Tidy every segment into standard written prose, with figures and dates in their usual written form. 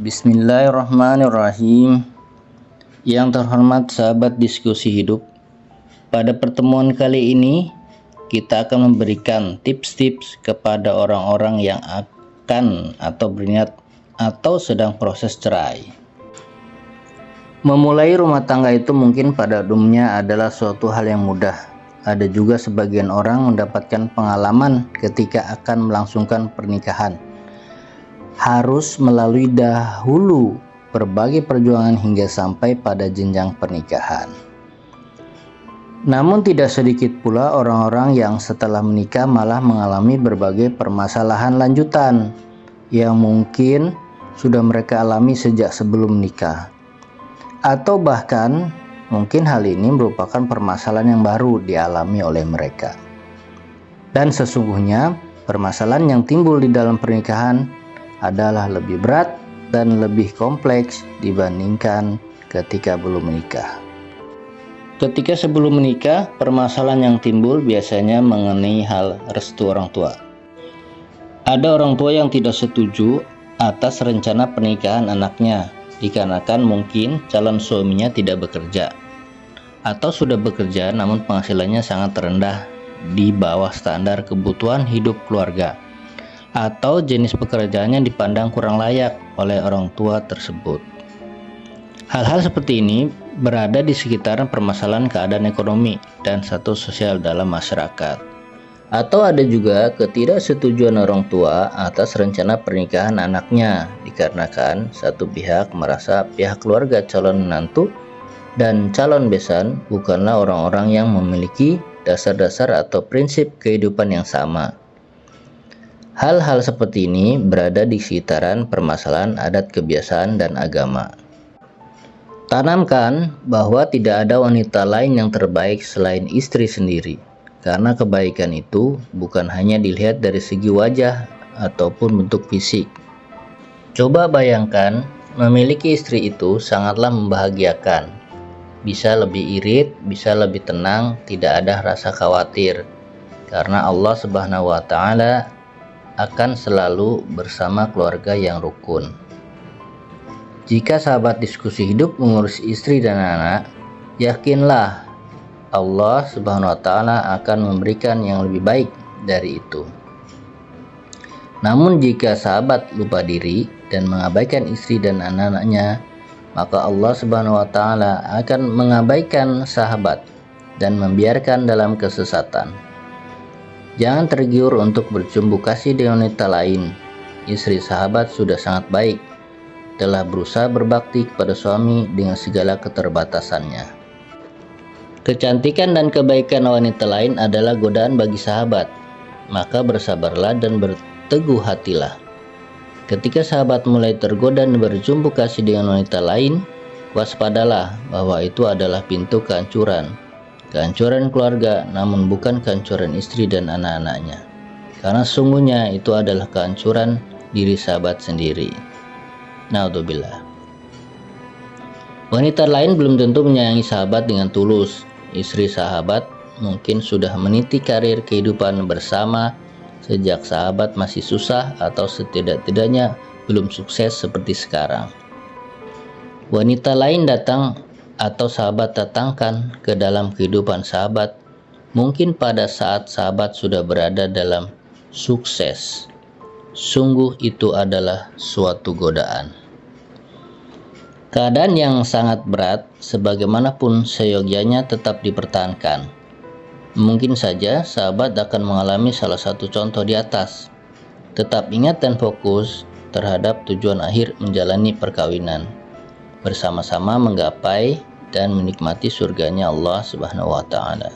Bismillahirrahmanirrahim. Yang terhormat sahabat diskusi hidup, pada pertemuan kali ini kita akan memberikan tips-tips kepada orang-orang yang akan atau berniat atau sedang proses cerai. Memulai rumah tangga itu mungkin pada umumnya adalah suatu hal yang mudah. Ada juga sebagian orang mendapatkan pengalaman ketika akan melangsungkan pernikahan. Harus melalui dahulu berbagai perjuangan hingga sampai pada jenjang pernikahan. Namun tidak sedikit pula orang-orang yang setelah menikah malah mengalami berbagai permasalahan lanjutan yang mungkin sudah mereka alami sejak sebelum menikah. Atau bahkan mungkin hal ini merupakan permasalahan yang baru dialami oleh mereka. Dan sesungguhnya permasalahan yang timbul di dalam pernikahan adalah lebih berat dan lebih kompleks dibandingkan ketika belum menikah. Ketika sebelum menikah, permasalahan yang timbul biasanya mengenai hal restu orang tua. Ada orang tua yang tidak setuju atas rencana pernikahan anaknya, dikarenakan mungkin calon suaminya tidak bekerja, atau sudah bekerja namun penghasilannya sangat rendah di bawah standar kebutuhan hidup keluarga, atau jenis pekerjaannya dipandang kurang layak oleh orang tua tersebut. Hal-hal seperti ini berada di sekitaran permasalahan keadaan ekonomi dan status sosial dalam masyarakat. Atau ada juga ketidaksetujuan orang tua atas rencana pernikahan anaknya, dikarenakan satu pihak merasa pihak keluarga calon menantu dan calon besan bukanlah orang-orang yang memiliki dasar-dasar atau prinsip kehidupan yang sama. Hal-hal seperti ini berada di sekitaran permasalahan adat kebiasaan dan agama. Tanamkan bahwa tidak ada wanita lain yang terbaik selain istri sendiri, karena kebaikan itu bukan hanya dilihat dari segi wajah ataupun bentuk fisik. Coba bayangkan, memiliki istri itu sangatlah membahagiakan. Bisa lebih irit, bisa lebih tenang, tidak ada rasa khawatir, karena Allah Subhanahu wa Ta'ala akan selalu bersama keluarga yang rukun. Jika sahabat diskusi hidup mengurus istri dan anak, yakinlah Allah Subhanahu wa Ta'ala akan memberikan yang lebih baik dari itu. Namun jika sahabat lupa diri dan mengabaikan istri dan anak-anaknya, maka Allah Subhanahu wa Ta'ala akan mengabaikan sahabat dan membiarkan dalam kesesatan. Jangan tergiur untuk bercumbu kasih dengan wanita lain. Istri sahabat sudah sangat baik, telah berusaha berbakti kepada suami dengan segala keterbatasannya. Kecantikan dan kebaikan wanita lain adalah godaan bagi sahabat, maka bersabarlah dan berteguh hatilah. Ketika sahabat mulai tergoda dan berjumpa kasih dengan wanita lain, waspadalah bahwa itu adalah pintu kehancuran keluarga, namun bukan kehancuran istri dan anak-anaknya, karena sungguhnya itu adalah kehancuran diri sahabat sendiri. Naudzubillah. Wanita lain belum tentu menyayangi sahabat dengan tulus. Istri sahabat mungkin sudah meniti karir kehidupan bersama sejak sahabat masih susah atau setidak-tidaknya belum sukses seperti sekarang. Wanita lain datang atau sahabat datangkan ke dalam kehidupan sahabat mungkin pada saat sahabat sudah berada dalam sukses. Sungguh itu adalah suatu godaan. Keadaan yang sangat berat sebagaimanapun seyogyanya tetap dipertahankan. Mungkin saja sahabat akan mengalami salah satu contoh di atas. Tetap ingat dan fokus terhadap tujuan akhir menjalani perkawinan, bersama-sama menggapai dan menikmati surganya Allah Subhanahu wa Ta'ala.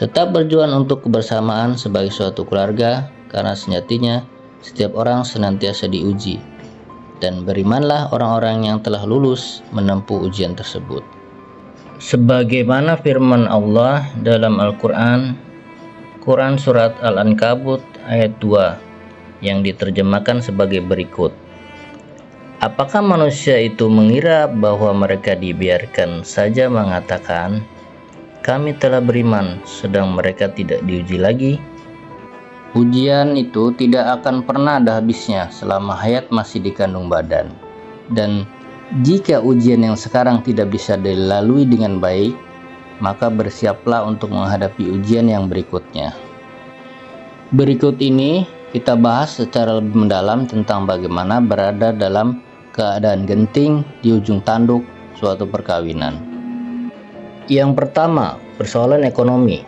Tetap berjuang untuk kebersamaan sebagai suatu keluarga, karena sejatinya setiap orang senantiasa diuji, dan berimanlah orang-orang yang telah lulus menempuh ujian tersebut. Sebagaimana firman Allah dalam Al-Quran, Quran Surat Al-Ankabut ayat 2, yang diterjemahkan sebagai berikut. Apakah manusia itu mengira bahwa mereka dibiarkan saja mengatakan, kami telah beriman, sedang mereka tidak diuji lagi? Ujian itu tidak akan pernah ada habisnya selama hayat masih dikandung badan. Dan jika ujian yang sekarang tidak bisa dilalui dengan baik, maka bersiaplah untuk menghadapi ujian yang berikutnya. Berikut ini kita bahas secara lebih mendalam tentang bagaimana berada dalam keadaan genting di ujung tanduk suatu perkawinan. Yang pertama, persoalan ekonomi.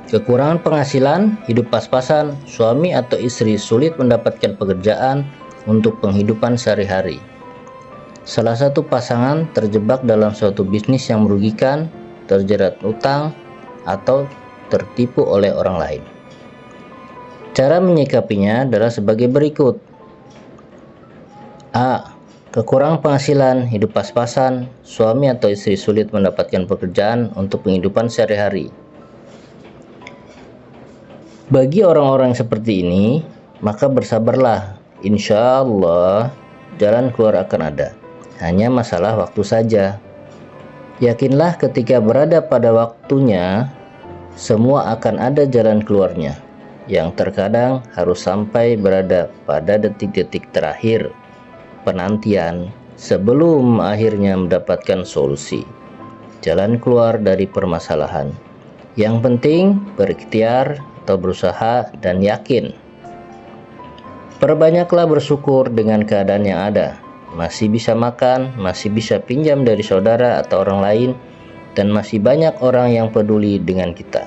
Kekurangan penghasilan, hidup pas-pasan, suami atau istri sulit mendapatkan pekerjaan untuk penghidupan sehari-hari. Salah satu pasangan terjebak dalam suatu bisnis yang merugikan, terjerat utang, atau tertipu oleh orang lain. Cara menyikapinya adalah sebagai berikut. A. Kekurangan penghasilan, hidup pas-pasan, suami atau istri sulit mendapatkan pekerjaan untuk penghidupan sehari-hari. Bagi orang-orang seperti ini, maka bersabarlah. Insya Allah, jalan keluar akan ada. Hanya masalah waktu saja. Yakinlah ketika berada pada waktunya, semua akan ada jalan keluarnya. Yang terkadang harus sampai berada pada detik-detik terakhir penantian sebelum akhirnya mendapatkan solusi. Jalan keluar dari permasalahan. Yang penting berikhtiar atau berusaha dan yakin. Perbanyaklah bersyukur dengan keadaan yang ada. Masih bisa makan, masih bisa pinjam dari saudara atau orang lain, dan masih banyak orang yang peduli dengan kita.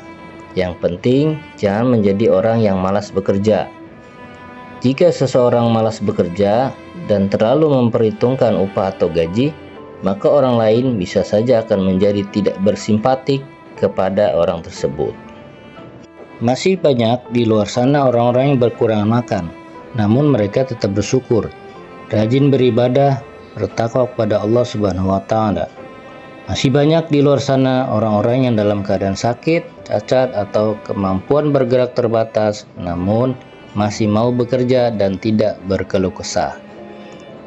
Yang penting jangan menjadi orang yang malas bekerja. Jika seseorang malas bekerja dan terlalu memperhitungkan upah atau gaji, maka orang lain bisa saja akan menjadi tidak bersimpatik kepada orang tersebut. Masih banyak di luar sana orang-orang yang berkurangan makan, namun mereka tetap bersyukur, rajin beribadah, bertakwa kepada Allah Subhanahu wa Ta'ala. Masih banyak di luar sana orang-orang yang dalam keadaan sakit, cacat, atau kemampuan bergerak terbatas, namun masih mau bekerja dan tidak berkeluh kesah.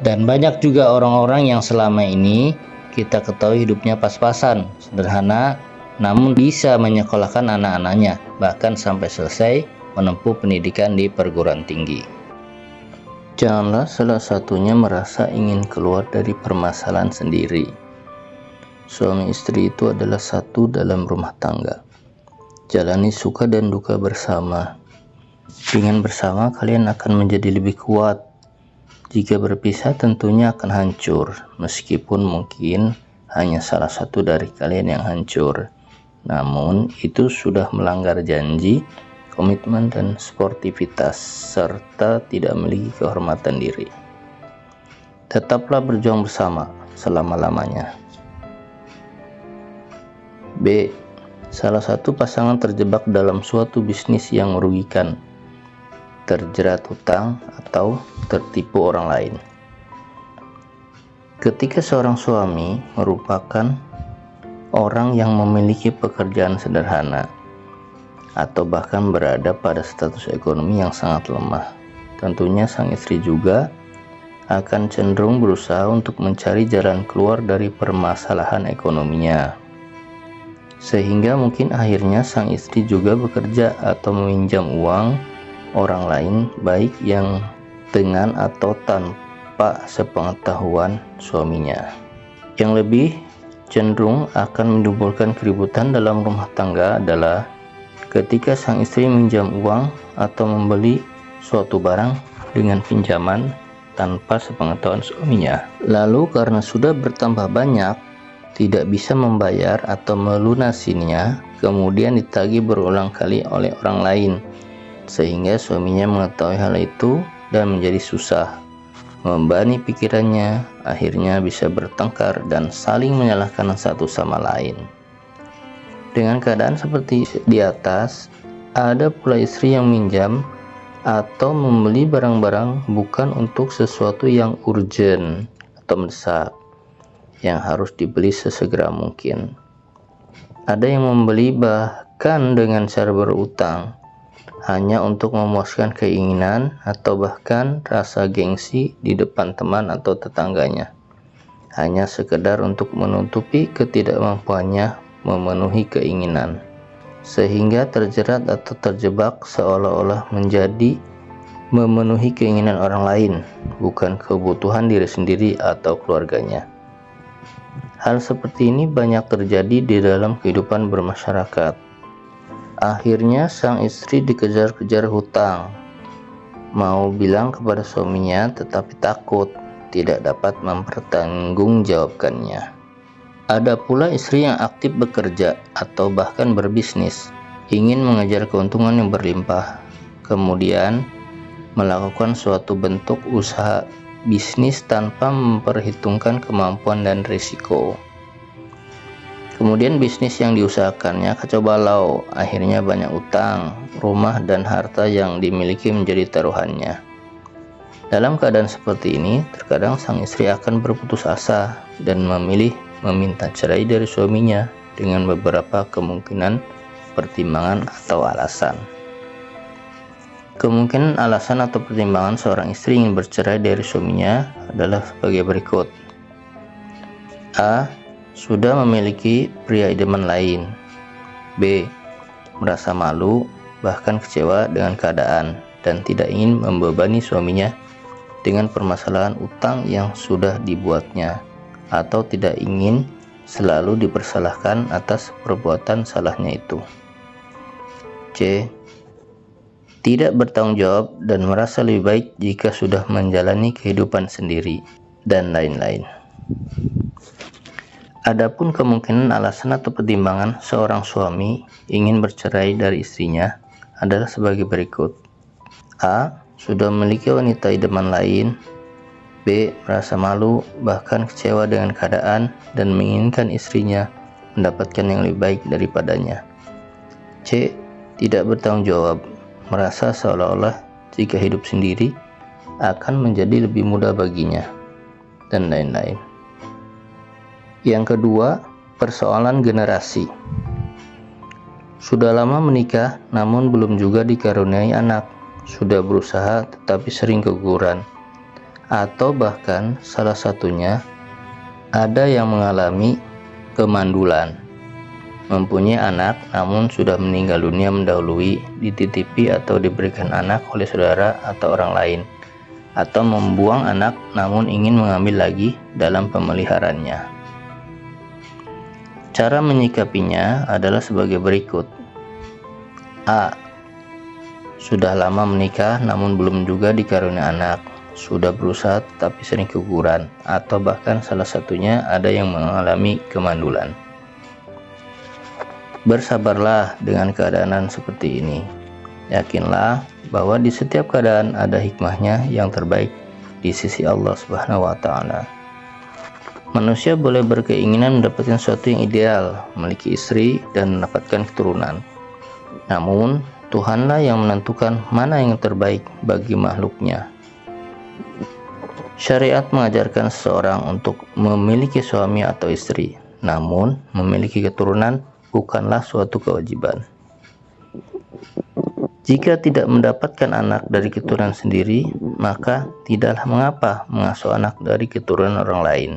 Dan banyak juga orang-orang yang selama ini kita ketahui hidupnya pas-pasan, sederhana, namun bisa menyekolahkan anak-anaknya, bahkan sampai selesai menempuh pendidikan di perguruan tinggi. Janganlah salah satunya merasa ingin keluar dari permasalahan sendiri. Suami istri itu adalah satu dalam rumah tangga. Jalani suka dan duka bersama. Dengan bersama kalian akan menjadi lebih kuat. Jika berpisah tentunya akan hancur, meskipun mungkin hanya salah satu dari kalian yang hancur. Namun itu sudah melanggar janji, komitmen, dan sportivitas, serta tidak memiliki kehormatan diri. Tetaplah berjuang bersama selama-lamanya. B. Salah satu pasangan terjebak dalam suatu bisnis yang merugikan, terjerat hutang, atau tertipu orang lain. Ketika seorang suami merupakan orang yang memiliki pekerjaan sederhana atau bahkan berada pada status ekonomi yang sangat lemah, tentunya sang istri juga akan cenderung berusaha untuk mencari jalan keluar dari permasalahan ekonominya. Sehingga mungkin akhirnya sang istri juga bekerja atau meminjam uang orang lain, baik yang dengan atau tanpa sepengetahuan suaminya. Yang lebih cenderung akan menimbulkan keributan dalam rumah tangga adalah ketika sang istri meminjam uang atau membeli suatu barang dengan pinjaman tanpa sepengetahuan suaminya. Lalu karena sudah bertambah banyak, tidak bisa membayar atau melunasinya, kemudian ditagih berulang kali oleh orang lain, sehingga suaminya mengetahui hal itu dan menjadi susah. Membebani pikirannya, akhirnya bisa bertengkar dan saling menyalahkan satu sama lain. Dengan keadaan seperti di atas, ada pula istri yang minjam atau membeli barang-barang bukan untuk sesuatu yang urgent atau mendesak, yang harus dibeli sesegera mungkin. Ada yang membeli bahkan dengan cara berutang, hanya untuk memuaskan keinginan atau bahkan rasa gengsi di depan teman atau tetangganya, hanya sekedar untuk menutupi ketidakmampuannya memenuhi keinginan. sehingga terjerat atau terjebak seolah-olah menjadi memenuhi keinginan orang lain, bukan kebutuhan diri sendiri atau keluarganya. Hal seperti ini banyak terjadi di dalam kehidupan bermasyarakat. Akhirnya sang istri dikejar-kejar hutang, mau bilang kepada suaminya tetapi takut tidak dapat mempertanggungjawabkannya. Ada pula istri yang aktif bekerja atau bahkan berbisnis, ingin mengejar keuntungan yang berlimpah, kemudian melakukan suatu bentuk usaha bisnis tanpa memperhitungkan kemampuan dan risiko. Kemudian bisnis yang diusahakannya kacau balau, akhirnya banyak utang, rumah dan harta yang dimiliki menjadi taruhannya. Dalam keadaan seperti ini, terkadang sang istri akan berputus asa dan memilih meminta cerai dari suaminya dengan beberapa kemungkinan pertimbangan atau alasan. Kemungkinan alasan atau pertimbangan seorang istri ingin bercerai dari suaminya adalah sebagai berikut. A. Sudah memiliki pria idaman lain. B. Merasa malu, bahkan kecewa dengan keadaan, dan tidak ingin membebani suaminya dengan permasalahan utang yang sudah dibuatnya, atau tidak ingin selalu dipersalahkan atas perbuatan salahnya itu. C. Tidak bertanggung jawab dan merasa lebih baik jika sudah menjalani kehidupan sendiri, dan lain-lain. Adapun kemungkinan alasan atau pertimbangan seorang suami ingin bercerai dari istrinya adalah sebagai berikut. A. Sudah memiliki wanita idaman lain. B. Merasa malu, bahkan kecewa dengan keadaan dan menginginkan istrinya mendapatkan yang lebih baik daripadanya. C. Tidak bertanggung jawab, merasa seolah-olah jika hidup sendiri akan menjadi lebih mudah baginya, dan lain-lain. Yang kedua, persoalan generasi. Sudah lama menikah namun belum juga dikaruniai anak, sudah berusaha tetapi sering keguguran, atau bahkan salah satunya ada yang mengalami kemandulan. Mempunyai anak namun sudah meninggal dunia mendahului, dititipi atau diberikan anak oleh saudara atau orang lain, atau membuang anak namun ingin mengambil lagi dalam pemeliharaannya. Cara menyikapinya adalah sebagai berikut. A. Sudah lama menikah namun belum juga dikaruniai anak, sudah berusaha tetapi sering keguguran, atau bahkan salah satunya ada yang mengalami kemandulan. Bersabarlah dengan keadaan seperti ini. Yakinlah bahwa di setiap keadaan ada hikmahnya yang terbaik di sisi Allah Subhanahu wa Ta'ala. Manusia boleh berkeinginan mendapatkan sesuatu yang ideal, memiliki istri dan mendapatkan keturunan. Namun, Tuhanlah yang menentukan mana yang terbaik bagi makhluknya. Syariat mengajarkan seseorang untuk memiliki suami atau istri, namun memiliki keturunan bukanlah suatu kewajiban. Jika tidak mendapatkan anak dari keturunan sendiri, maka tidaklah mengapa mengasuh anak dari keturunan orang lain.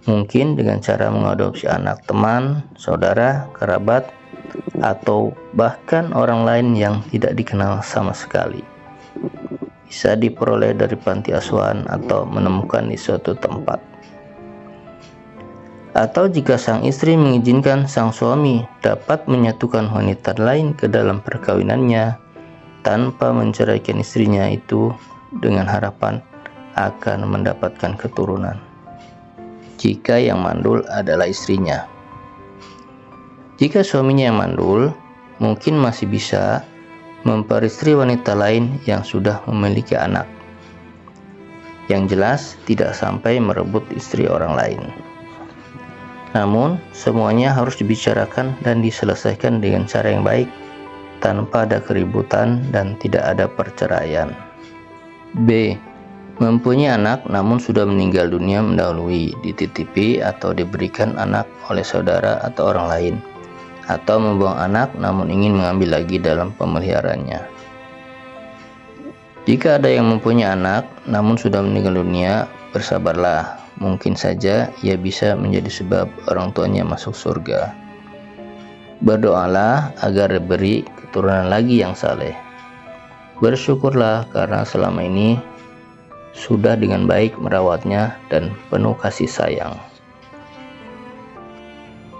Mungkin dengan cara mengadopsi anak teman, saudara, kerabat, atau bahkan orang lain yang tidak dikenal sama sekali. Bisa diperoleh dari panti asuhan atau menemukan di suatu tempat. Atau jika sang istri mengizinkan sang suami dapat menyatukan wanita lain ke dalam perkawinannya tanpa menceraikan istrinya itu dengan harapan akan mendapatkan keturunan. Jika yang mandul adalah istrinya. Jika suaminya yang mandul, mungkin masih bisa memperistri wanita lain yang sudah memiliki anak. Yang jelas tidak sampai merebut istri orang lain. Namun, semuanya harus dibicarakan dan diselesaikan dengan cara yang baik, tanpa ada keributan dan tidak ada perceraian. B. Mempunyai anak namun sudah meninggal dunia mendahului, dititipi atau diberikan anak oleh saudara atau orang lain, atau membuang anak namun ingin mengambil lagi dalam pemeliharaannya. Jika ada yang mempunyai anak namun sudah meninggal dunia, bersabarlah. Mungkin saja ia bisa menjadi sebab orang tuanya masuk surga. Berdoalah agar diberi keturunan lagi yang saleh. Bersyukurlah karena selama ini sudah dengan baik merawatnya dan penuh kasih sayang.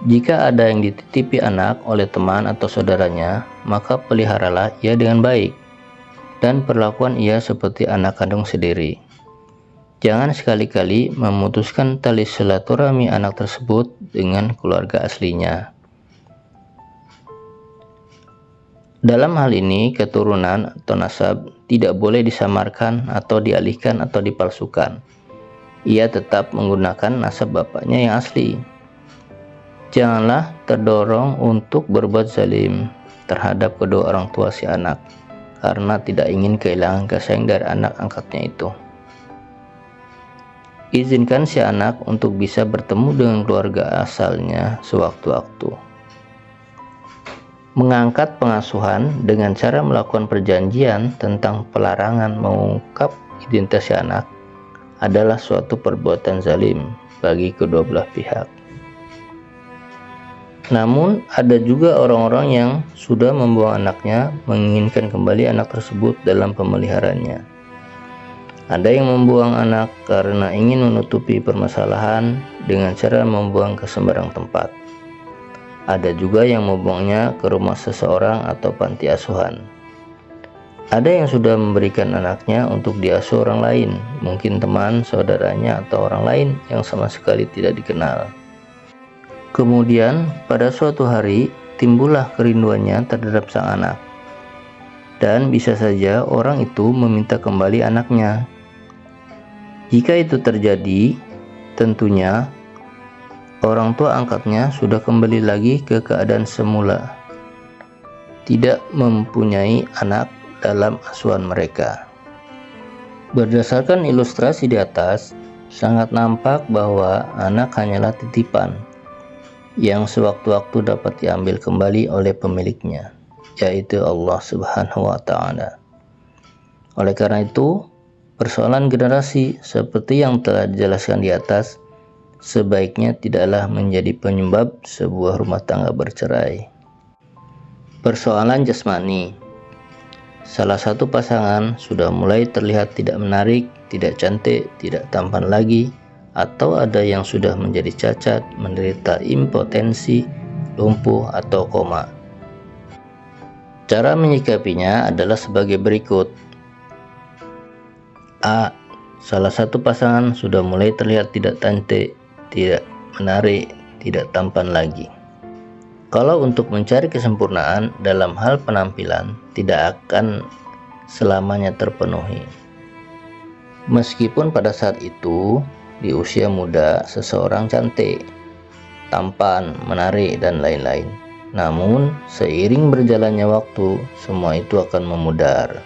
Jika ada yang dititipi anak oleh teman atau saudaranya, maka peliharalah ia dengan baik dan perlakuan ia seperti anak kandung sendiri. Jangan sekali-kali memutuskan tali silaturahmi anak tersebut dengan keluarga aslinya. Dalam hal ini, keturunan atau nasab tidak boleh disamarkan atau dialihkan atau dipalsukan. Ia tetap menggunakan nasab bapaknya yang asli. Janganlah terdorong untuk berbuat zalim terhadap kedua orang tua si anak karena tidak ingin kehilangan kasih sayang dari anak angkatnya itu. Izinkan si anak untuk bisa bertemu dengan keluarga asalnya sewaktu-waktu. Mengangkat pengasuhan dengan cara melakukan perjanjian tentang pelarangan mengungkap identitas si anak adalah suatu perbuatan zalim bagi kedua belah pihak. Namun, ada juga orang-orang yang sudah membuang anaknya menginginkan kembali anak tersebut dalam pemeliharaannya. Ada yang membuang anak karena ingin menutupi permasalahan dengan cara membuang ke sembarang tempat. Ada juga yang membuangnya ke rumah seseorang atau panti asuhan. Ada yang sudah memberikan anaknya untuk diasuh orang lain, mungkin teman, saudaranya, atau orang lain yang sama sekali tidak dikenal. Kemudian, pada suatu hari, timbullah kerinduannya terhadap sang anak. Dan bisa saja orang itu meminta kembali anaknya. Jika itu terjadi, tentunya orang tua angkatnya sudah kembali lagi ke keadaan semula, tidak mempunyai anak dalam asuhan mereka. Berdasarkan ilustrasi di atas, sangat nampak bahwa anak hanyalah titipan yang sewaktu-waktu dapat diambil kembali oleh pemiliknya, yaitu Allah Subhanahu wa Ta'ala. Oleh karena itu, persoalan generasi seperti yang telah dijelaskan di atas sebaiknya tidaklah menjadi penyebab sebuah rumah tangga bercerai. Persoalan jasmani. Salah satu pasangan sudah mulai terlihat tidak menarik, tidak cantik, tidak tampan lagi, atau ada yang sudah menjadi cacat, menderita impotensi, lumpuh, atau koma. Cara menyikapinya adalah sebagai berikut. A. Salah satu pasangan sudah mulai terlihat tidak cantik, tidak menarik, tidak tampan lagi. Kalau untuk mencari kesempurnaan dalam hal penampilan tidak akan selamanya terpenuhi. Meskipun pada saat itu di usia muda seseorang cantik, tampan, menarik, dan lain-lain. Namun, seiring berjalannya waktu, semua itu akan memudar.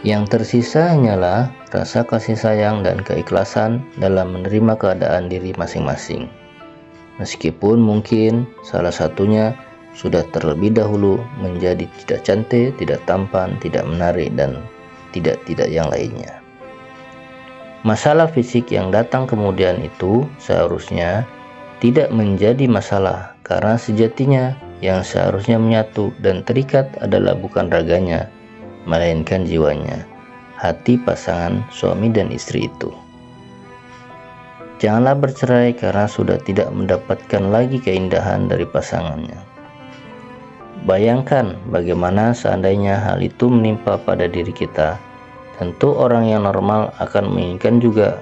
Yang tersisa hanyalah rasa kasih sayang dan keikhlasan dalam menerima keadaan diri masing-masing. Meskipun mungkin salah satunya sudah terlebih dahulu menjadi tidak cantik, tidak tampan, tidak menarik, dan tidak yang lainnya. Masalah fisik yang datang kemudian itu seharusnya tidak menjadi masalah karena sejatinya yang seharusnya menyatu dan terikat adalah bukan raganya, melainkan jiwanya, hati pasangan suami dan istri itu. Janganlah bercerai karena sudah tidak mendapatkan lagi keindahan dari pasangannya. Bayangkan bagaimana seandainya hal itu menimpa pada diri kita. Tentu orang yang normal akan menginginkan juga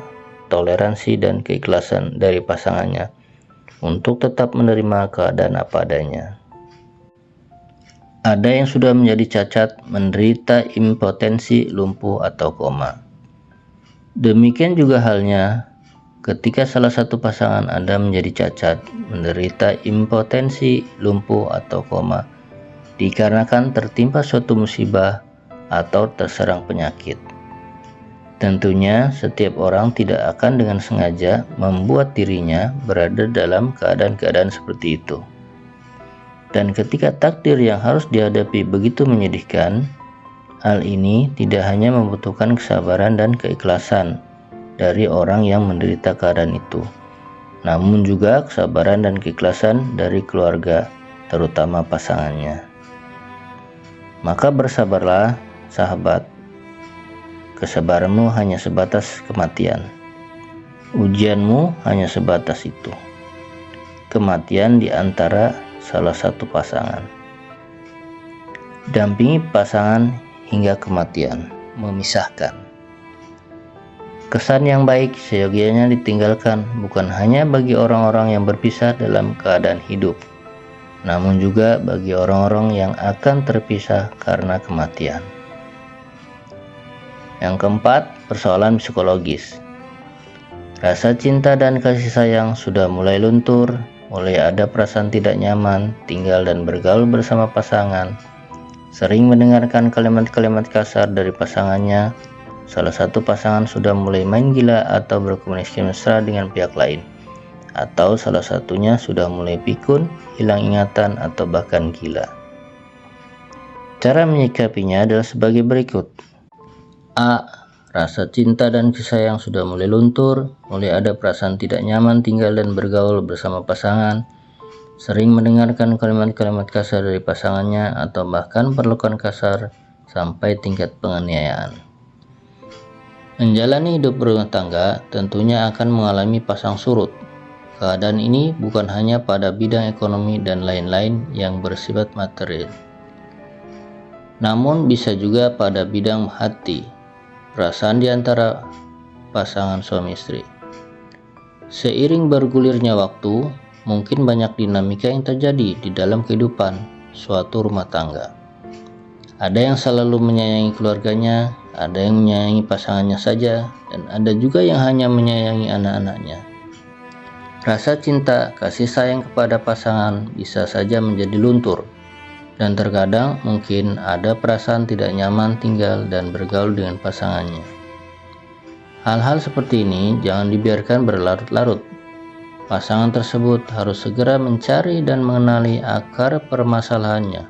toleransi dan keikhlasan dari pasangannya untuk tetap menerima keadaan apa adanya. Ada yang sudah menjadi cacat, menderita impotensi, lumpuh, atau koma. Demikian juga halnya ketika salah satu pasangan Anda menjadi cacat, menderita impotensi, lumpuh, atau koma dikarenakan tertimpa suatu musibah atau terserang penyakit. Tentunya setiap orang tidak akan dengan sengaja membuat dirinya berada dalam keadaan-keadaan seperti itu. Dan ketika takdir yang harus dihadapi begitu menyedihkan, hal ini tidak hanya membutuhkan kesabaran dan keikhlasan dari orang yang menderita keadaan itu, namun juga kesabaran dan keikhlasan dari keluarga terutama pasangannya. Maka bersabarlah, sahabat. Kesabaranmu hanya sebatas kematian. Ujianmu hanya sebatas itu. Kematian di antara salah satu pasangan. Dampingi pasangan hingga kematian, memisahkan. Kesan yang baik seyogianya ditinggalkan bukan hanya bagi orang-orang yang berpisah dalam keadaan hidup, namun juga bagi orang-orang yang akan terpisah karena kematian. Yang keempat, persoalan psikologis. Rasa cinta dan kasih sayang sudah mulai luntur, mulai ada perasaan tidak nyaman tinggal dan bergaul bersama pasangan, sering mendengarkan kalimat-kalimat kasar dari pasangannya, salah satu pasangan sudah mulai main gila atau berkomunikasi mesra dengan pihak lain, atau salah satunya sudah mulai pikun, hilang ingatan, atau bahkan gila. Cara menyikapinya adalah sebagai berikut. A. Rasa cinta dan kasih sayang sudah mulai luntur, mulai ada perasaan tidak nyaman tinggal dan bergaul bersama pasangan, sering mendengarkan kalimat-kalimat kasar dari pasangannya atau bahkan perlakuan kasar sampai tingkat penganiayaan. Menjalani hidup berumah tangga tentunya akan mengalami pasang surut. Keadaan ini bukan hanya pada bidang ekonomi dan lain-lain yang bersifat material, namun bisa juga pada bidang hati, perasaan di antara pasangan suami istri. Seiring bergulirnya waktu, mungkin banyak dinamika yang terjadi di dalam kehidupan suatu rumah tangga. Ada yang selalu menyayangi keluarganya, ada yang menyayangi pasangannya saja, dan ada juga yang hanya menyayangi anak-anaknya. Rasa cinta, kasih sayang kepada pasangan bisa saja menjadi luntur, dan terkadang mungkin ada perasaan tidak nyaman tinggal dan bergaul dengan pasangannya. Hal-hal seperti ini jangan dibiarkan berlarut-larut. Pasangan tersebut harus segera mencari dan mengenali akar permasalahannya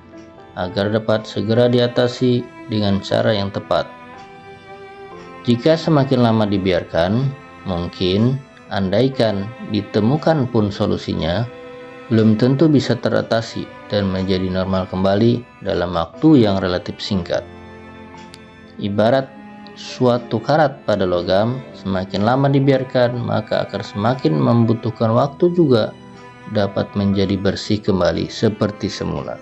agar dapat segera diatasi dengan cara yang tepat. Jika semakin lama dibiarkan, mungkin andaikan ditemukan pun solusinya, belum tentu bisa teratasi dan menjadi normal kembali dalam waktu yang relatif singkat. Ibarat suatu karat pada logam, semakin lama dibiarkan maka akan semakin membutuhkan waktu juga dapat menjadi bersih kembali seperti semula.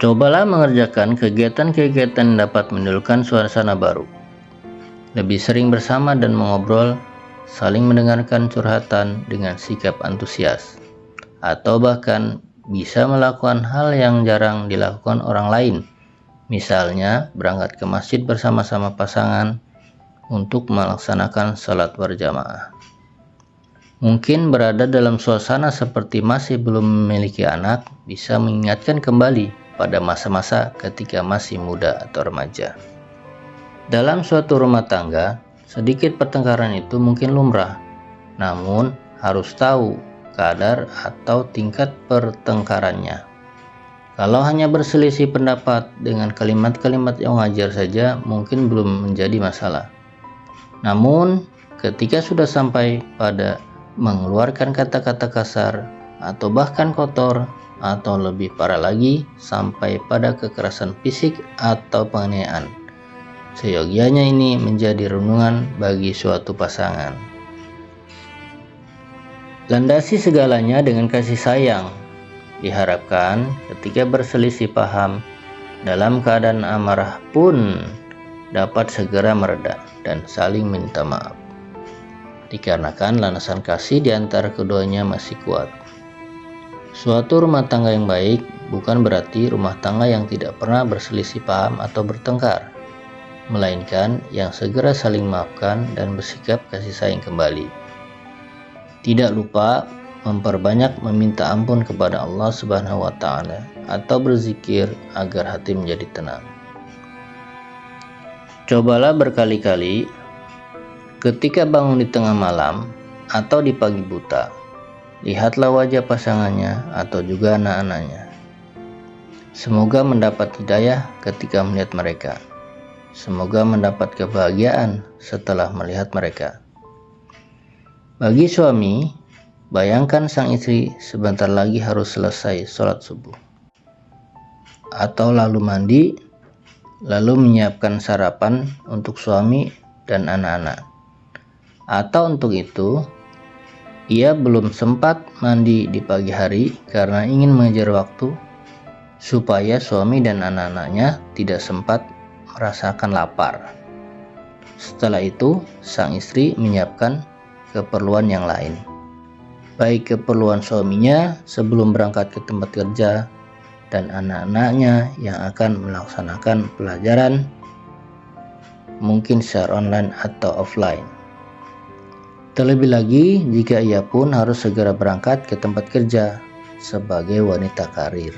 Cobalah mengerjakan kegiatan-kegiatan yang dapat menimbulkan suasana baru. Lebih sering bersama dan mengobrol, saling mendengarkan curhatan dengan sikap antusias, atau bahkan bisa melakukan hal yang jarang dilakukan orang lain, misalnya berangkat ke masjid bersama-sama pasangan untuk melaksanakan salat berjamaah. Mungkin berada dalam suasana seperti masih belum memiliki anak bisa mengingatkan kembali pada masa-masa ketika masih muda atau remaja. Dalam suatu rumah tangga, sedikit pertengkaran itu mungkin lumrah, namun harus tahu kadar atau tingkat pertengkarannya. Kalau hanya berselisih pendapat dengan kalimat-kalimat yang wajar saja mungkin belum menjadi masalah. Namun ketika sudah sampai pada mengeluarkan kata-kata kasar atau bahkan kotor, atau lebih parah lagi sampai pada kekerasan fisik atau penganiayaan, seyogianya ini menjadi renungan bagi suatu pasangan. Landasi segalanya dengan kasih sayang. Diharapkan ketika berselisih paham dalam keadaan amarah pun dapat segera mereda dan saling minta maaf, dikarenakan landasan kasih di antara keduanya masih kuat. Suatu rumah tangga yang baik bukan berarti rumah tangga yang tidak pernah berselisih paham atau bertengkar, melainkan yang segera saling maafkan dan bersikap kasih sayang kembali. Tidak lupa memperbanyak meminta ampun kepada Allah Subhanahu wa Ta'ala atau berzikir agar hati menjadi tenang. Cobalah berkali-kali ketika bangun di tengah malam atau di pagi buta, lihatlah wajah pasangannya atau juga anak-anaknya. Semoga mendapat hidayah ketika melihat mereka. Semoga mendapat kebahagiaan setelah melihat mereka. Bagi suami, Bayangkan sang istri sebentar lagi harus selesai sholat subuh, atau lalu mandi, lalu menyiapkan sarapan untuk suami dan anak-anak. Atau untuk itu, ia belum sempat mandi di pagi hari karena ingin mengejar waktu supaya suami dan anak-anaknya tidak sempat merasakan lapar. Setelah itu, sang istri menyiapkan keperluan yang lain, baik keperluan suaminya sebelum berangkat ke tempat kerja dan anak-anaknya yang akan melaksanakan pelajaran, mungkin secara online atau offline. Terlebih lagi jika ia pun harus segera berangkat ke tempat kerja sebagai wanita karir.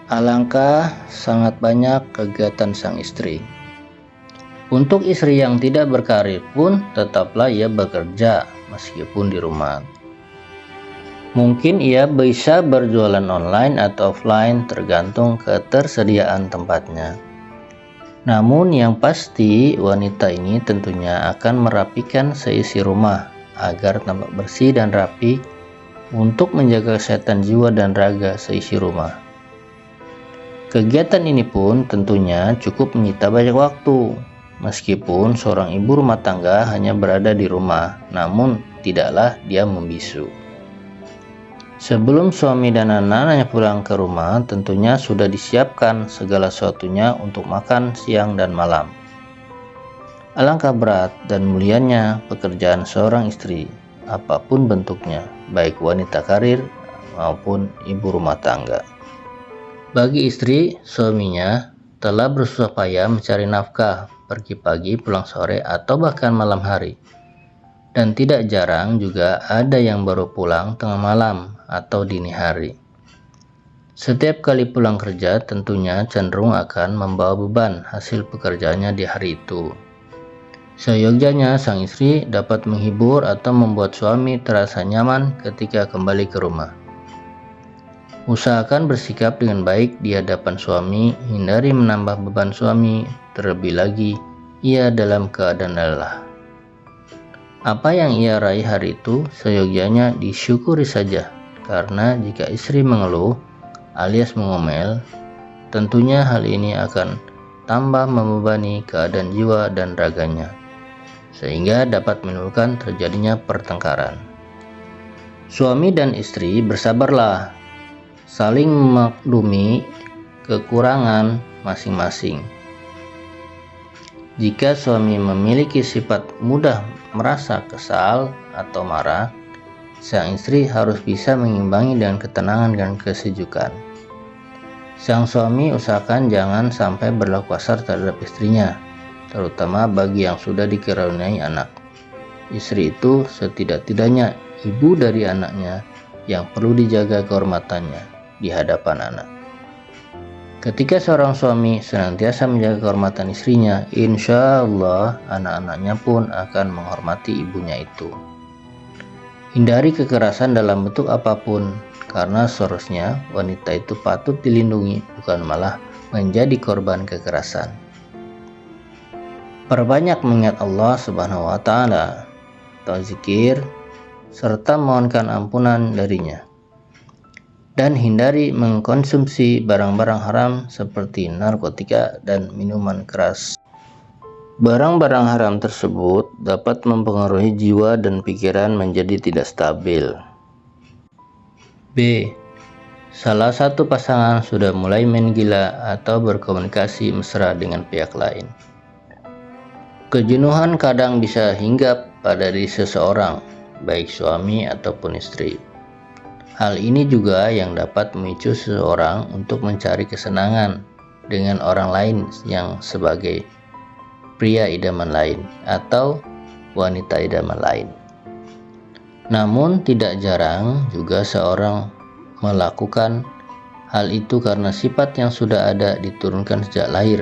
Alangkah sangat banyak kegiatan sang istri. Untuk istri yang tidak berkarir pun tetaplah ia bekerja meskipun di rumah. Mungkin ia bisa berjualan online atau offline tergantung ketersediaan tempatnya. Namun yang pasti wanita ini tentunya akan merapikan seisi rumah agar tampak bersih dan rapi untuk menjaga kesehatan jiwa dan raga seisi rumah. Kegiatan ini pun tentunya cukup menyita banyak waktu. Meskipun seorang ibu rumah tangga hanya berada di rumah, namun tidaklah dia membisu. Sebelum suami dan anak-anaknya pulang ke rumah, tentunya sudah disiapkan segala sesuatunya untuk makan siang dan malam. Alangkah berat dan mulianya pekerjaan seorang istri, apapun bentuknya, baik wanita karir maupun ibu rumah tangga. Bagi istri, suaminya telah bersusah payah mencari nafkah, pergi pagi pulang sore atau bahkan malam hari. Dan tidak jarang juga ada yang baru pulang tengah malam atau dini hari. Setiap kali pulang kerja tentunya cenderung akan membawa beban hasil pekerjaannya di hari itu. Seyogyanya sang istri dapat menghibur atau membuat suami terasa nyaman ketika kembali ke rumah. Usahakan bersikap dengan baik di hadapan suami, hindari menambah beban suami, terlebih lagi ia dalam keadaan lelah. Apa yang ia raih hari itu seyogyanya disyukuri saja, karena jika istri mengeluh alias mengomel, tentunya hal ini akan tambah membebani keadaan jiwa dan raganya, sehingga dapat menimbulkan terjadinya pertengkaran. Suami dan istri bersabarlah, saling memaklumi kekurangan masing-masing. Jika suami memiliki sifat mudah merasa kesal atau marah, sang istri harus bisa mengimbangi dengan ketenangan dan kesejukan. Sang suami usahakan jangan sampai berlaku kasar terhadap istrinya, terutama bagi yang sudah dikaruniai anak. Istri itu setidak-tidaknya ibu dari anaknya yang perlu dijaga kehormatannya di hadapan anak. Ketika seorang suami senantiasa menjaga kehormatan istrinya, insya Allah anak-anaknya pun akan menghormati ibunya itu. Hindari kekerasan dalam bentuk apapun, karena seharusnya wanita itu patut dilindungi, bukan malah menjadi korban kekerasan. Perbanyak mengingat Allah Subhanahu wa Ta'ala, atau zikir, serta mohonkan ampunan darinya. Dan hindari mengkonsumsi barang-barang haram seperti narkotika dan minuman keras. Barang-barang haram tersebut dapat mempengaruhi jiwa dan pikiran menjadi tidak stabil. B. Salah satu pasangan sudah mulai main gila atau berkomunikasi mesra dengan pihak lain. Kejenuhan kadang bisa hinggap pada diri seseorang, baik suami ataupun istri. Hal ini juga yang dapat memicu seseorang untuk mencari kesenangan dengan orang lain yang sebagai pria idaman lain atau wanita idaman lain. Namun tidak jarang juga seorang melakukan hal itu karena sifat yang sudah ada diturunkan sejak lahir,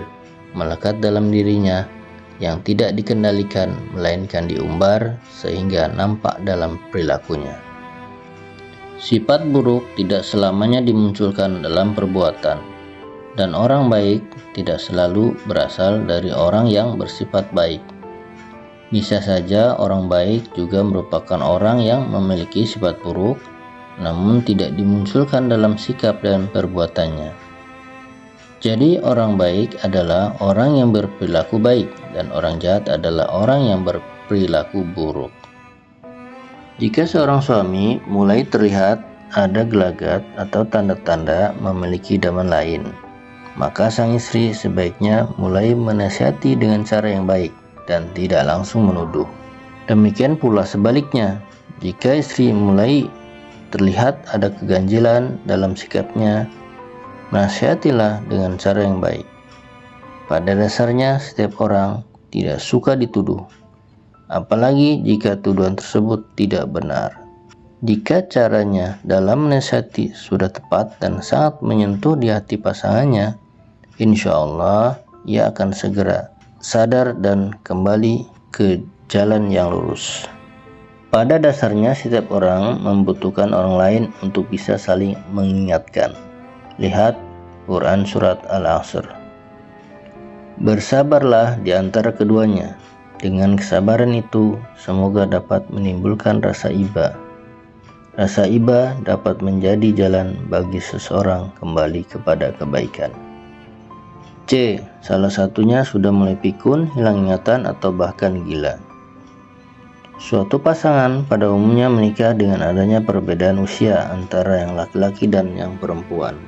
melekat dalam dirinya yang tidak dikendalikan melainkan diumbar sehingga nampak dalam perilakunya. Sifat buruk tidak selamanya dimunculkan dalam perbuatan, dan orang baik tidak selalu berasal dari orang yang bersifat baik. Bisa saja orang baik juga merupakan orang yang memiliki sifat buruk namun tidak dimunculkan dalam sikap dan perbuatannya. Jadi orang baik adalah orang yang berperilaku baik, dan orang jahat adalah orang yang berperilaku buruk. Jika seorang suami mulai terlihat ada gelagat atau tanda-tanda memiliki idaman lain, maka sang istri sebaiknya mulai menasihati dengan cara yang baik dan tidak langsung menuduh. Demikian pula sebaliknya, jika istri mulai terlihat ada keganjilan dalam sikapnya, nasihatilah dengan cara yang baik. Pada dasarnya setiap orang tidak suka dituduh, apalagi jika tuduhan tersebut tidak benar. Jika caranya dalam menasihati sudah tepat dan sangat menyentuh di hati pasangannya, insya Allah ia akan segera sadar dan kembali ke jalan yang lurus. Pada dasarnya setiap orang membutuhkan orang lain untuk bisa saling mengingatkan. Lihat Quran Surat Al-Asr. Bersabarlah di antara keduanya. Dengan kesabaran itu, semoga dapat menimbulkan rasa iba. Rasa iba dapat menjadi jalan bagi seseorang kembali kepada kebaikan. C. Salah satunya sudah mulai pikun, hilang ingatan, atau bahkan gila. Suatu pasangan pada umumnya menikah dengan adanya perbedaan usia antara yang laki-laki dan yang perempuan.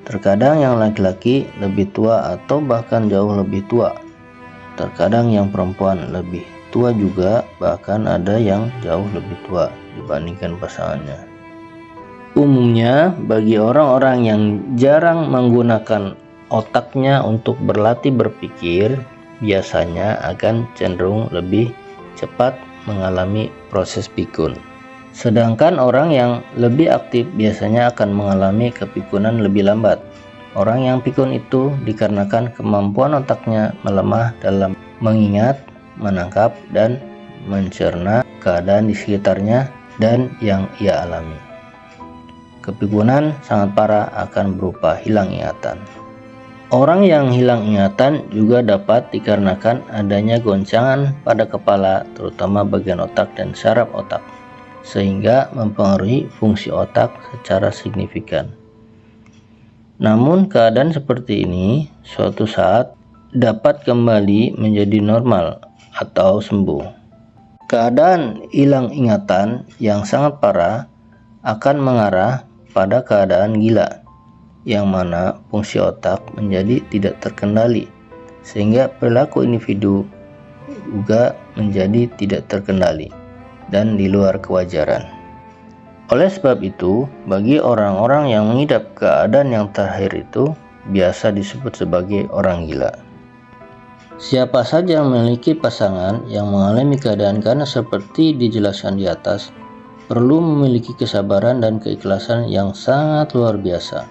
Terkadang yang laki-laki lebih tua atau bahkan jauh lebih tua. Terkadang yang perempuan lebih tua juga, bahkan ada yang jauh lebih tua dibandingkan pasangannya. Umumnya bagi orang-orang yang jarang menggunakan otaknya untuk berlatih berpikir, biasanya akan cenderung lebih cepat mengalami proses pikun. Sedangkan orang yang lebih aktif biasanya akan mengalami kepikunan lebih lambat. Orang yang pikun itu dikarenakan kemampuan otaknya melemah dalam mengingat, menangkap, dan mencerna keadaan di sekitarnya dan yang ia alami. Kepikunan sangat parah akan berupa hilang ingatan. Orang yang hilang ingatan juga dapat dikarenakan adanya goncangan pada kepala, terutama bagian otak dan saraf otak, sehingga mempengaruhi fungsi otak secara signifikan. Namun keadaan seperti ini suatu saat dapat kembali menjadi normal atau sembuh. Keadaan hilang ingatan yang sangat parah akan mengarah pada keadaan gila, yang mana fungsi otak menjadi tidak terkendali, sehingga perilaku individu juga menjadi tidak terkendali dan di luar kewajaran. Oleh sebab itu, bagi orang-orang yang mengidap keadaan yang terakhir itu biasa disebut sebagai orang gila. Siapa saja yang memiliki pasangan yang mengalami keadaan karena seperti dijelaskan di atas, perlu memiliki kesabaran dan keikhlasan yang sangat luar biasa.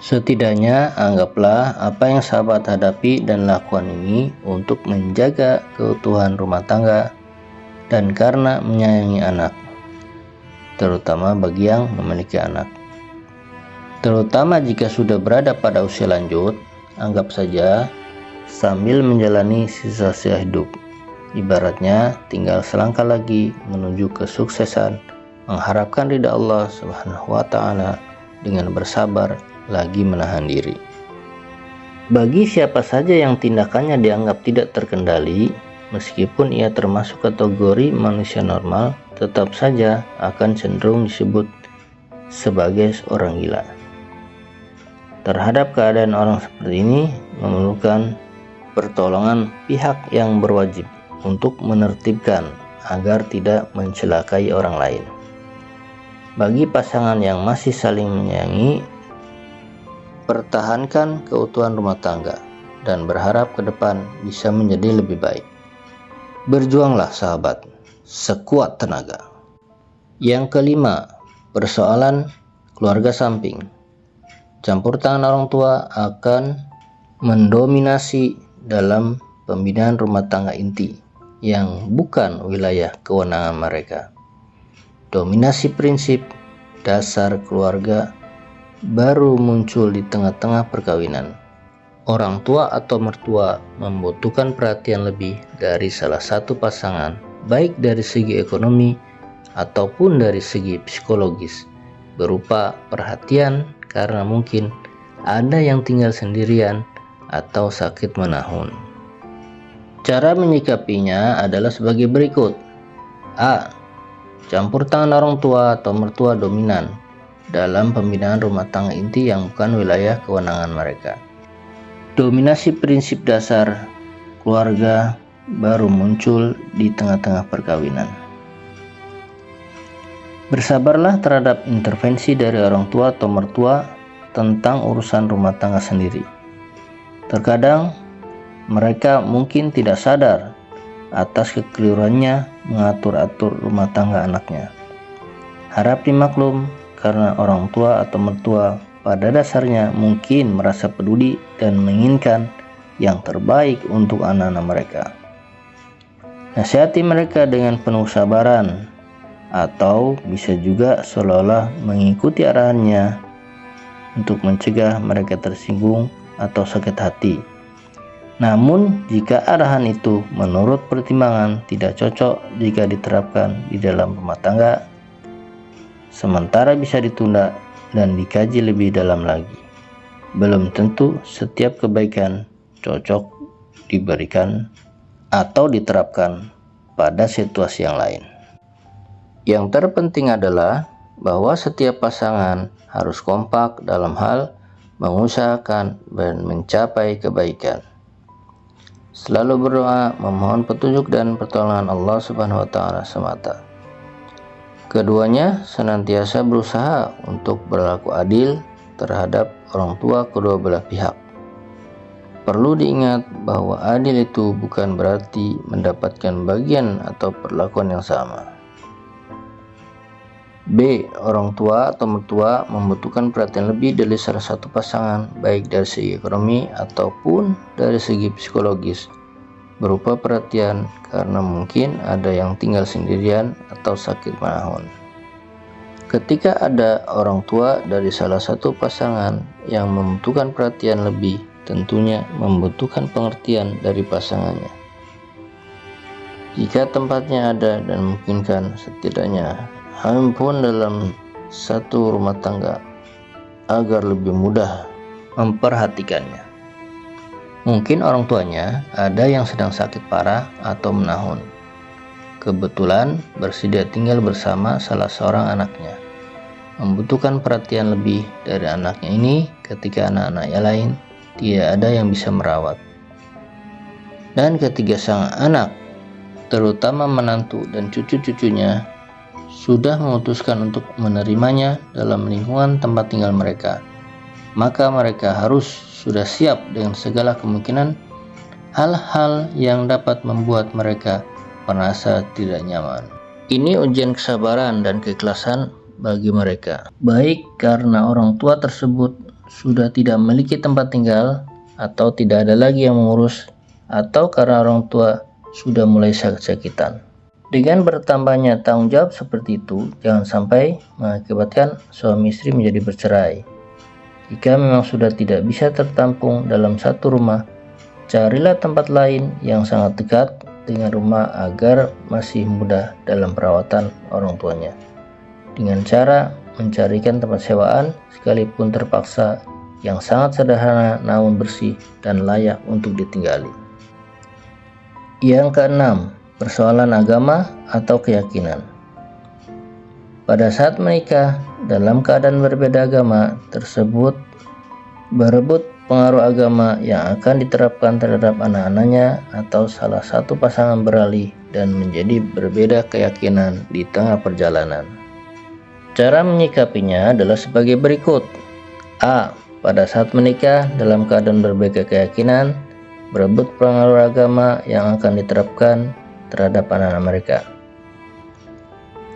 Setidaknya anggaplah apa yang sahabat hadapi dan lakukan ini untuk menjaga keutuhan rumah tangga dan karena menyayangi anak, terutama bagi yang memiliki anak. Terutama jika sudah berada pada usia lanjut, anggap saja sambil menjalani sisa-sisa hidup. Ibaratnya tinggal selangkah lagi menuju kesuksesan, mengharapkan ridha Allah Subhanahu wa Ta'ala dengan bersabar lagi menahan diri. Bagi siapa saja yang tindakannya dianggap tidak terkendali, meskipun ia termasuk kategori manusia normal, tetap saja akan cenderung disebut sebagai seorang gila. Terhadap keadaan orang seperti ini memerlukan pertolongan pihak yang berwajib untuk menertibkan agar tidak mencelakai orang lain. Bagi pasangan yang masih saling menyayangi, pertahankan keutuhan rumah tangga dan berharap ke depan bisa menjadi lebih baik. Berjuanglah sahabat, sekuat tenaga. Yang kelima, persoalan keluarga samping. Campur tangan orang tua akan mendominasi dalam pembinaan rumah tangga inti yang bukan wilayah kewenangan mereka. Dominasi prinsip dasar keluarga baru muncul di tengah-tengah perkawinan. Orang tua atau mertua membutuhkan perhatian lebih dari salah satu pasangan, baik dari segi ekonomi ataupun dari segi psikologis, berupa perhatian karena mungkin ada yang tinggal sendirian atau sakit menahun. Cara menyikapinya adalah sebagai berikut. A. Campur tangan orang tua atau mertua dominan dalam pembinaan rumah tangga inti yang bukan wilayah kewenangan mereka. Dominasi prinsip dasar keluarga baru muncul di tengah-tengah perkawinan. Bersabarlah terhadap intervensi dari orang tua atau mertua tentang urusan rumah tangga sendiri. Terkadang mereka mungkin tidak sadar atas kekeliruannya mengatur-atur rumah tangga anaknya. Harap dimaklum karena orang tua atau mertua pada dasarnya mungkin merasa peduli dan menginginkan yang terbaik untuk anak-anak mereka. Nasihati mereka dengan penuh kesabaran, atau bisa juga seolah-olah mengikuti arahannya untuk mencegah mereka tersinggung atau sakit hati. Namun, jika arahan itu menurut pertimbangan tidak cocok jika diterapkan di dalam rumah tangga, sementara bisa ditunda dan dikaji lebih dalam lagi. Belum tentu setiap kebaikan cocok diberikan atau diterapkan pada situasi yang lain. Yang terpenting adalah bahwa setiap pasangan harus kompak dalam hal mengusahakan dan mencapai kebaikan. Selalu berdoa memohon petunjuk dan pertolongan Allah Subhanahu wa taala semata. Keduanya senantiasa berusaha untuk berlaku adil terhadap orang tua kedua belah pihak. Perlu diingat bahwa adil itu bukan berarti mendapatkan bagian atau perlakuan yang sama. B. Orang tua atau mertua membutuhkan perhatian lebih dari salah satu pasangan, baik dari segi ekonomi ataupun dari segi psikologis, berupa perhatian karena mungkin ada yang tinggal sendirian atau sakit menahun. Ketika ada orang tua dari salah satu pasangan yang membutuhkan perhatian lebih, tentunya membutuhkan pengertian dari pasangannya. Jika tempatnya ada dan memungkinkan, setidaknya handphone dalam satu rumah tangga agar lebih mudah memperhatikannya. Mungkin orang tuanya ada yang sedang sakit parah atau menahun. Kebetulan bersedia tinggal bersama salah seorang anaknya. Membutuhkan perhatian lebih dari anaknya ini ketika anak-anaknya lain tidak ada yang bisa merawat. Dan ketika sang anak, terutama menantu dan cucu-cucunya, sudah memutuskan untuk menerimanya dalam lingkungan tempat tinggal mereka, maka mereka harus sudah siap dengan segala kemungkinan hal-hal yang dapat membuat mereka merasa tidak nyaman. Ini ujian kesabaran dan keikhlasan bagi mereka, baik karena orang tua tersebut sudah tidak memiliki tempat tinggal atau tidak ada lagi yang mengurus, atau karena orang tua sudah mulai sakit-sakitan. Dengan bertambahnya tanggung jawab seperti itu, jangan sampai mengakibatkan suami istri menjadi bercerai. Jika memang sudah tidak bisa tertampung dalam satu rumah, carilah tempat lain yang sangat dekat dengan rumah agar masih mudah dalam perawatan orang tuanya. Dengan cara mencarikan tempat sewaan sekalipun terpaksa yang sangat sederhana namun bersih dan layak untuk ditinggali. Yang keenam, persoalan agama atau keyakinan. Pada saat menikah, dalam keadaan berbeda agama tersebut berebut pengaruh agama yang akan diterapkan terhadap anak-anaknya, atau salah satu pasangan beralih dan menjadi berbeda keyakinan di tengah perjalanan. Cara menyikapinya adalah sebagai berikut. A. Pada saat menikah, dalam keadaan berbeda keyakinan, berebut pengaruh agama yang akan diterapkan terhadap anak-anak mereka.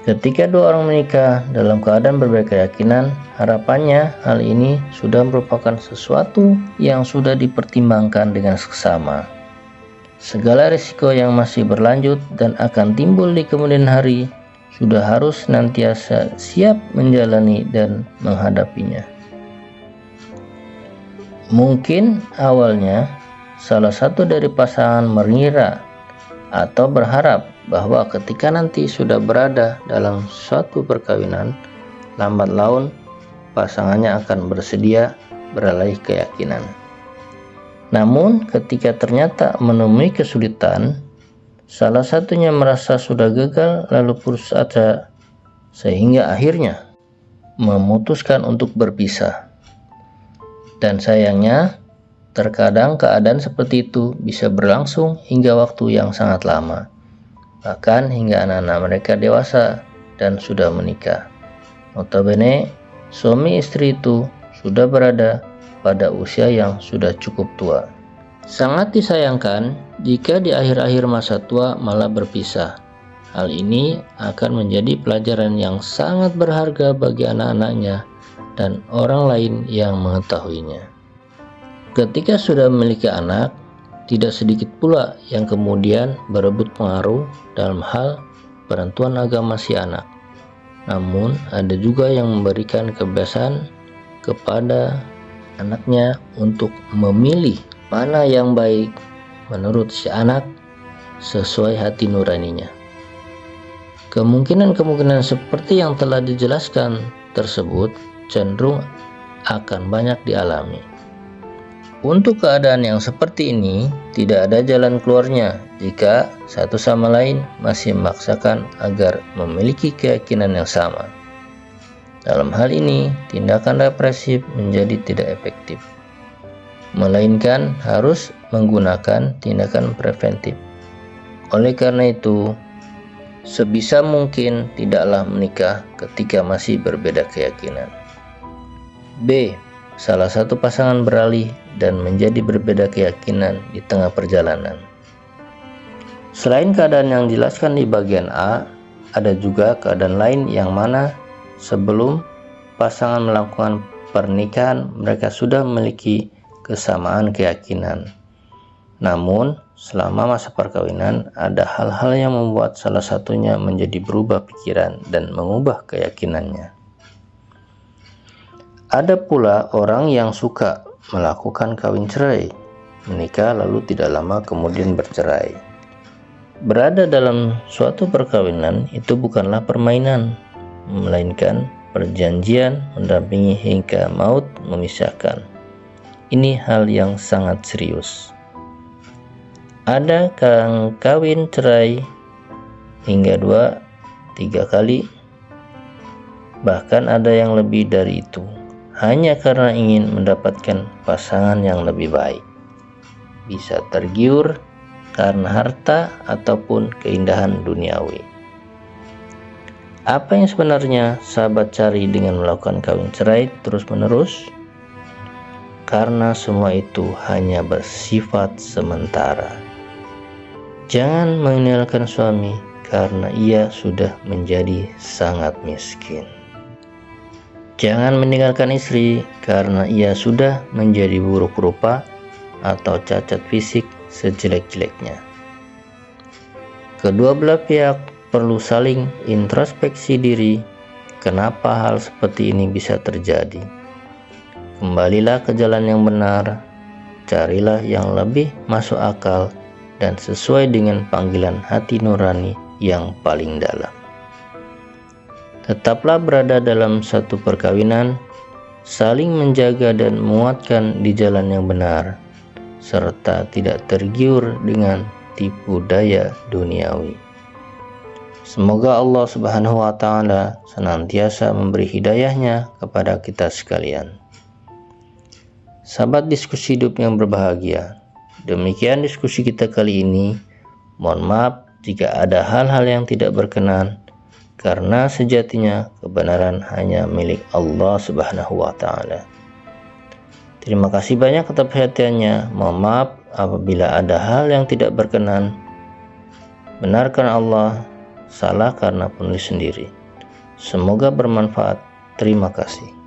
Ketika dua orang menikah dalam keadaan berbeda keyakinan, harapannya hal ini sudah merupakan sesuatu yang sudah dipertimbangkan dengan seksama. Segala risiko yang masih berlanjut dan akan timbul di kemudian hari sudah harus senantiasa siap menjalani dan menghadapinya. Mungkin awalnya salah satu dari pasangan mengira atau berharap bahwa ketika nanti sudah berada dalam suatu perkawinan, lambat laun pasangannya akan bersedia beralih keyakinan. Namun ketika ternyata menemui kesulitan, salah satunya merasa sudah gagal lalu putus asa sehingga akhirnya memutuskan untuk berpisah. Dan sayangnya, terkadang keadaan seperti itu bisa berlangsung hingga waktu yang sangat lama, bahkan hingga anak-anak mereka dewasa dan sudah menikah. Notabene, suami istri itu sudah berada pada usia yang sudah cukup tua. Sangat disayangkan jika di akhir-akhir masa tua malah berpisah. Hal ini akan menjadi pelajaran yang sangat berharga bagi anak-anaknya dan orang lain yang mengetahuinya. Ketika sudah memiliki anak, tidak sedikit pula yang kemudian berebut pengaruh dalam hal penentuan agama si anak. Namun ada juga yang memberikan kebebasan kepada anaknya untuk memilih mana yang baik menurut si anak sesuai hati nuraninya. Kemungkinan-kemungkinan seperti yang telah dijelaskan tersebut cenderung akan banyak dialami. Untuk keadaan yang seperti ini, tidak ada jalan keluarnya jika satu sama lain masih memaksakan agar memiliki keyakinan yang sama. Dalam hal ini, tindakan represif menjadi tidak efektif, melainkan harus menggunakan tindakan preventif. Oleh karena itu, sebisa mungkin tidaklah menikah ketika masih berbeda keyakinan. B. Salah satu pasangan beralih dan menjadi berbeda keyakinan di tengah perjalanan. Selain keadaan yang dijelaskan di bagian A, ada juga keadaan lain yang mana sebelum pasangan melakukan pernikahan mereka sudah memiliki kesamaan keyakinan. Namun, selama masa perkawinan ada hal-hal yang membuat salah satunya menjadi berubah pikiran dan mengubah keyakinannya. Ada pula orang yang suka melakukan kawin cerai, menikah lalu tidak lama kemudian bercerai. Berada dalam suatu perkawinan itu bukanlah permainan, melainkan perjanjian mendampingi hingga maut memisahkan. Ini hal yang sangat serius. Ada yang kawin cerai hingga 2-3 kali, bahkan ada yang lebih dari itu, hanya karena ingin mendapatkan pasangan yang lebih baik. Bisa tergiur karena harta ataupun keindahan duniawi. Apa yang sebenarnya sahabat cari dengan melakukan kawin cerai terus-menerus? Karena semua itu hanya bersifat sementara. Jangan meninggalkan suami karena ia sudah menjadi sangat miskin. Jangan meninggalkan istri karena ia sudah menjadi buruk rupa atau cacat fisik sejelek-jeleknya. Kedua belah pihak perlu saling introspeksi diri. Kenapa hal seperti ini bisa terjadi? Kembalilah ke jalan yang benar, carilah yang lebih masuk akal dan sesuai dengan panggilan hati nurani yang paling dalam. Tetaplah berada dalam satu perkawinan, saling menjaga dan menguatkan di jalan yang benar, serta tidak tergiur dengan tipu daya duniawi. Semoga Allah Subhanahu wa Ta'ala senantiasa memberi hidayahnya kepada kita sekalian. Sahabat diskusi hidup yang berbahagia, demikian diskusi kita kali ini. Mohon maaf jika ada hal-hal yang tidak berkenan, karena sejatinya kebenaran hanya milik Allah Subhanahu wa Ta'ala. Terima kasih banyak atas perhatiannya. Mohon maaf apabila ada hal yang tidak berkenan. Benar karena Allah, salah karena penulis sendiri. Semoga bermanfaat. Terima kasih.